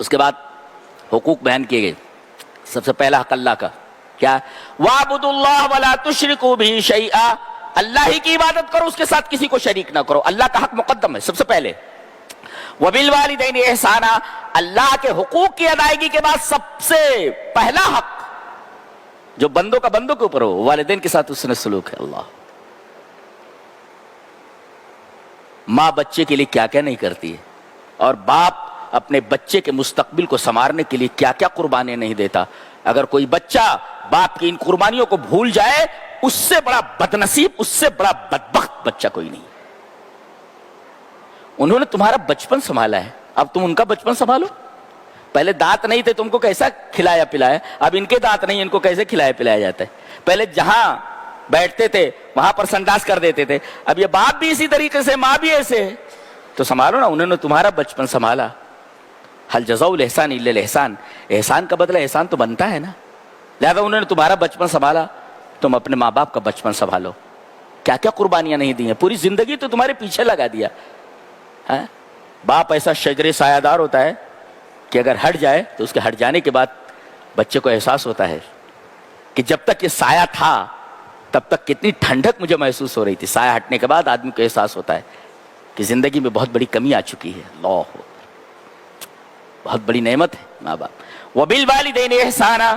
اس کے بعد حقوق بیان کیے گئے. سب سے پہلا حق اللہ کا کیا؟ وَاعْبُدُوا اللَّهَ وَلَا تُشْرِكُوا بِهِ شَيْئًا، اللہ ہی کی عبادت کرو، اس کے ساتھ کسی کو شریک نہ کرو. اللہ کا حق مقدم ہے سب سے پہلے. وَبِالْوَالِدَيْنِ إِحْسَانًا، اللہ کے حقوق کی ادائیگی کے بعد سب سے پہلا حق جو بندوں کا بندوں کے اوپر ہو، والدین کے ساتھ حسن سلوک ہے. اللہ، ماں بچے کے لیے کیا کیا نہیں کرتی ہے، اور باپ اپنے بچے کے مستقبل کو سنوارنے کے لیے کیا کیا قربانیاں نہیں دیتا. اگر کوئی بچہ باپ کی ان قربانیوں کو بھول جائے، اس سے بڑا بدنصیب، اس سے بڑا بدبخت بچہ کوئی نہیں. انہوں نے تمہارا بچپن سنبھالا ہے، اب تم ان کا بچپن سنبھالو. پہلے دانت نہیں تھے، تم کو کیسا کھلایا پلایا، اب ان کے دانت نہیں، ان کو کیسے کھلایا پلایا جاتا ہے. پہلے جہاں بیٹھتے تھے وہاں پر سنڈاس کر دیتے تھے، اب یہ باپ بھی اسی طریقے سے، ماں بھی ایسے ہے، تو سنبھالو نا. انہوں نے تمہارا بچپن سنبھالا. حل جزاء الاحسان الا الاحسان، احسان کا بدلہ احسان تو بنتا ہے نا. لہذا انہوں نے تمہارا بچپن سنبھالا، تم اپنے ماں باپ کا بچپن سنبھالو. کیا کیا قربانیاں نہیں دی ہیں، پوری زندگی تو تمہارے پیچھے لگا دیا. باپ ایسا شجر سایہ دار ہوتا ہے کہ اگر ہٹ جائے تو اس کے ہٹ جانے کے بعد بچے کو احساس ہوتا ہے کہ جب تک یہ سایہ تھا تب تک کتنی ٹھنڈک مجھے محسوس ہو رہی تھی. سایہ ہٹنے کے بعد آدمی کو احساس ہوتا ہے کہ زندگی میں بہت بڑی کمی آ چکی ہے. اللہ، بہت بڑی نعمت ہے ماں باپ. وَبِالْوَالِدَيْنِ إِحْسَانًا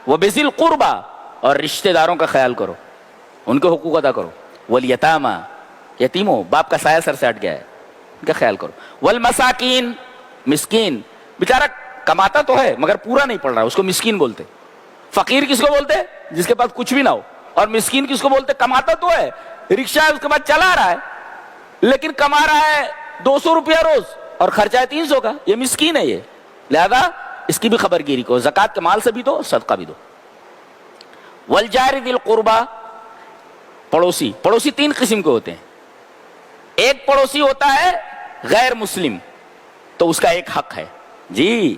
وَبِذِي الْقُرْبَى، اور رشتہ داروں کا خیال کرو، ان کے حقوق ادا کرو. وَالْيَتَامَى، یتیموں، باپ کا سایہ سر سے ہٹ گیا ہے، ان کا خیال کرو. وَالْمَسَاكِينَ، مسکین، بیچارہ کماتا تو ہے مگر پورا نہیں پڑ رہا، اس کو مسکین بولتے. فقیر کس کو بولتے؟ جس کے پاس کچھ بھی نہ ہو. اور مسکین کس کو بولتے؟ کماتا تو ہے، رکشہ ہے اس کے بعد چلا رہا ہے لیکن کما رہا ہے 200 روپیہ روز اور خرچہ ہے 300 کا، یہ مسکین ہے. یہ لہذا اس کی بھی خبر گیری کو، زکوٰۃ کے مال سے بھی دو، صدقہ بھی دو. والجار ذی القربہ، پڑوسی. پڑوسی 3 قسم کے ہوتے ہیں. ایک پڑوسی ہوتا ہے غیر مسلم، تو اس کا ایک حق ہے. جی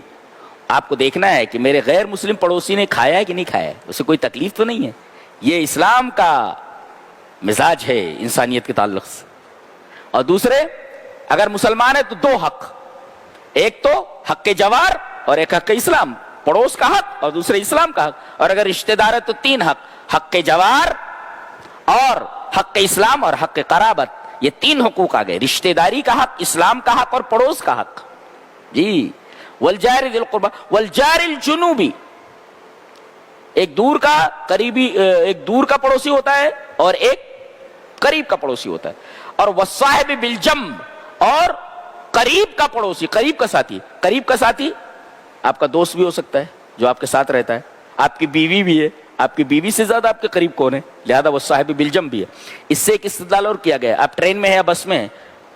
آپ کو دیکھنا ہے کہ میرے غیر مسلم پڑوسی نے کھایا ہے کہ نہیں کھایا ہے، اسے کوئی تکلیف تو نہیں ہے. یہ اسلام کا مزاج ہے انسانیت کے تعلق سے. اور دوسرے اگر مسلمان ہے تو 2 حق، ایک تو حق جوار اور ایک حق اسلام، پڑوس کا حق اور دوسرے اسلام کا حق. اور اگر رشتہ دار ہے تو 3 حق، حق جوار اور حق اسلام اور حق قرابت. یہ 3 حقوق آ گئے، رشتہ داری کا حق، اسلام کا حق اور پڑوس کا حق. جی والجار ذی القربہ والجار الجنوبی، ایک دور کا قریبی، ایک دور کا پڑوسی ہوتا ہے اور ایک قریب کا پڑوسی ہوتا ہے. اور والصاحب بالجنب، اور قریب کا پڑوسی، قریب کا ساتھی. قریب کا ساتھی آپ کا دوست بھی ہو سکتا ہے جو آپ کے ساتھ رہتا ہے، آپ کی بیوی بھی ہے، آپ کی بیوی سے زیادہ آپ کے قریب کون ہے، لہذا وہ صاحب بالجنب بھی ہے. اس سے ایک استدلال اور کیا گیا، آپ ٹرین میں ہے یا بس میں ہے،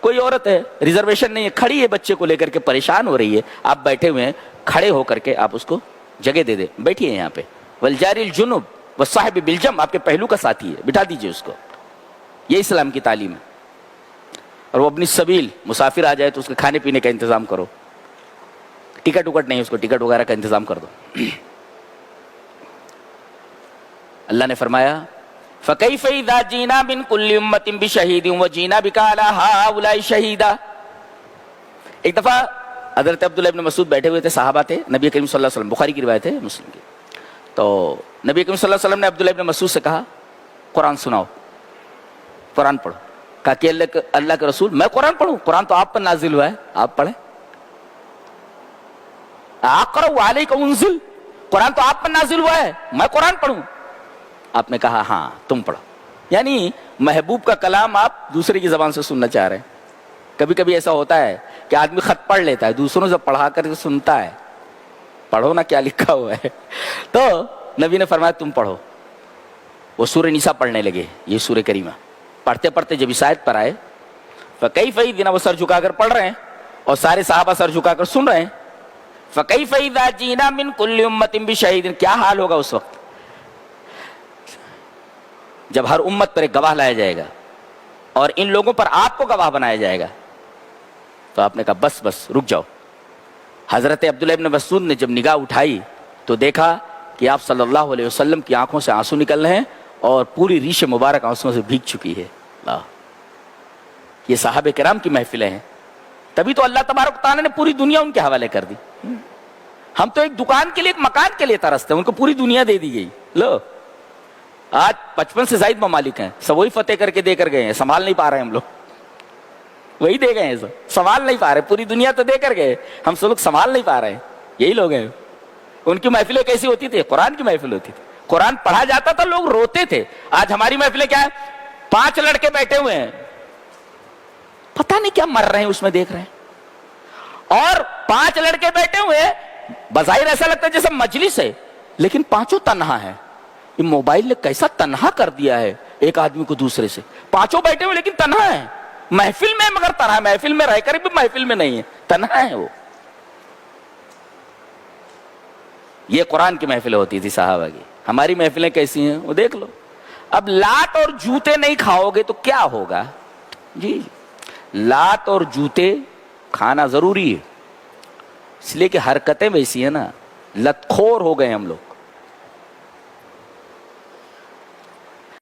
کوئی عورت ہے، ریزرویشن نہیں ہے، کھڑی ہے بچے کو لے کر کے پریشان ہو رہی ہے، آپ بیٹھے ہوئے ہیں، کھڑے ہو کر کے آپ اس کو جگہ دے دیں، بیٹھیے یہاں پہ. والجار الجنب والصاحب بالجنب، آپ کے پہلو کا ساتھی ہے، بٹھا دیجئے اس کو. یہ اسلام کی تعلیم ہے. اور وہ اپنی سبیل، مسافر آ جائے تو اس کے کھانے پینے کا انتظام کرو، ٹکٹ وکٹ نہیں، اس کو ٹکٹ وغیرہ کا انتظام کر دو. اللہ نے فرمایا فَكَيْفَ إِذَا جِئْنَا مِنْ كُلِّ أُمَّةٍ بِشَهِيدٍ وَجِئْنَا بِكَ عَلَى هَؤُلَاءِ شَهِيدًا. ایک دفعہ حضرت عبداللہ ابن مسعود بیٹھے ہوئے تھے، صحابہ تھے، نبی کریم صلی اللہ علیہ وسلم، بخاری کی روایت ہے، مسلم کی. تو نبی کریم صلی اللہ علیہ وسلم نے عبداللہ ابن مسعود سے کہا قرآن سناؤ، قرآن پڑھو. کہا کہ اللہ کے رسول میں قرآن پڑھوں؟ قرآن تو آپ پر نازل ہوا ہے، آپ پڑھیں. اقرأ علیک انزل، قرآن تو آپ پر نازل ہوا ہے، میں قرآن پڑھوں؟ آپ نے کہا ہاں تم پڑھو. یعنی محبوب کا کلام آپ دوسرے کی زبان سے سننا چاہ رہے ہیں. کبھی کبھی ایسا ہوتا ہے کہ آدمی خط پڑھ لیتا ہے، دوسروں سے پڑھا کر کے سنتا ہے، پڑھو نا کیا لکھا ہوا ہے. تو نبی نے فرمایا تم پڑھو. وہ سورہ نساء پڑھنے لگے، یہ سورہ کریمہ. پڑھتے پڑھتے جب اس آیت پر آئے فَكَيْفَ إِذَا، وہ سر جھکا کر پڑھ رہے ہیں اور سارے صحابہ سر جھکا کر سن رہے ہیں. فَكَيْفَ إِذَا جِئْنَا مِنْ كُلِّ أُمَّةٍ بِشَهِيدٍ، کیا حال ہوگا اس وقت جب ہر امت پر ایک گواہ لایا جائے گا اور ان لوگوں پر آپ کو گواہ بنایا جائے گا. تو آپ نے کہا بس بس رک جاؤ. حضرت عبداللہ ابن مسعود نے جب نگاہ اٹھائی تو دیکھا کہ آپ صلی اللہ علیہ وسلم کی آنکھوں سے آنسو نکل رہے ہیں اور پوری ریش مبارک آنسوں سے بھیگ چکی ہے. یہ صحابہ کرام کی محفلیں ہیں، تبھی تو اللہ تبارک تعالیٰ نے پوری دنیا ان کے حوالے کر دی. ہم تو ایک دکان کے لیے ایک مکان کے لیے ترستے ہیں, ان کو پوری دنیا دے دی گئی. لو آج 55 سے زائد ممالک ہیں, سب وہی فتح کر کے دے کر گئے ہیں, سنبھال نہیں پا رہے ہم لوگ, وہی دے گئے ہیں, سب سنبھال نہیں پا رہے. پوری دنیا تو دے کر گئے, ہم سب لوگ سنبھال نہیں پا رہے ہیں. یہی لوگ ہیں. ان کی محفلیں کیسی ہوتی تھی؟ قرآن کی محفل ہوتی تھی, قرآن پڑھا جاتا تھا, لوگ روتے تھے. آج ہماری محفلیں کیا ہے؟ 5 لڑکے بیٹھے ہوئے ہیں, پتہ نہیں کیا مر رہے ہیں اس میں, دیکھ رہے ہیں, اور 5 لڑکے بیٹھے ہوئے ہیں, بظاہر ایسا لگتا ہے جیسے مجلس ہے, لیکن 5 تنہا ہیں. یہ موبائل نے کیسا تنہا کر دیا ہے ایک آدمی کو دوسرے سے. 5 بیٹھے ہوئے لیکن تنہا ہیں, محفل میں مگر تنہا, محفل میں رہ کر بھی محفل میں نہیں ہے, تنہا ہے وہ. یہ قرآن کی محفلیں ہوتی تھی صحابہ کی. ہماری محفلیں کیسی ہیں وہ دیکھ لو. اب لات اور جوتے نہیں کھاؤ گے تو کیا ہوگا جی؟ لات اور جوتے کھانا ضروری ہے, اس لیے کہ حرکتیں ویسی ہیں نا, لت خور ہو گئے ہم لوگ.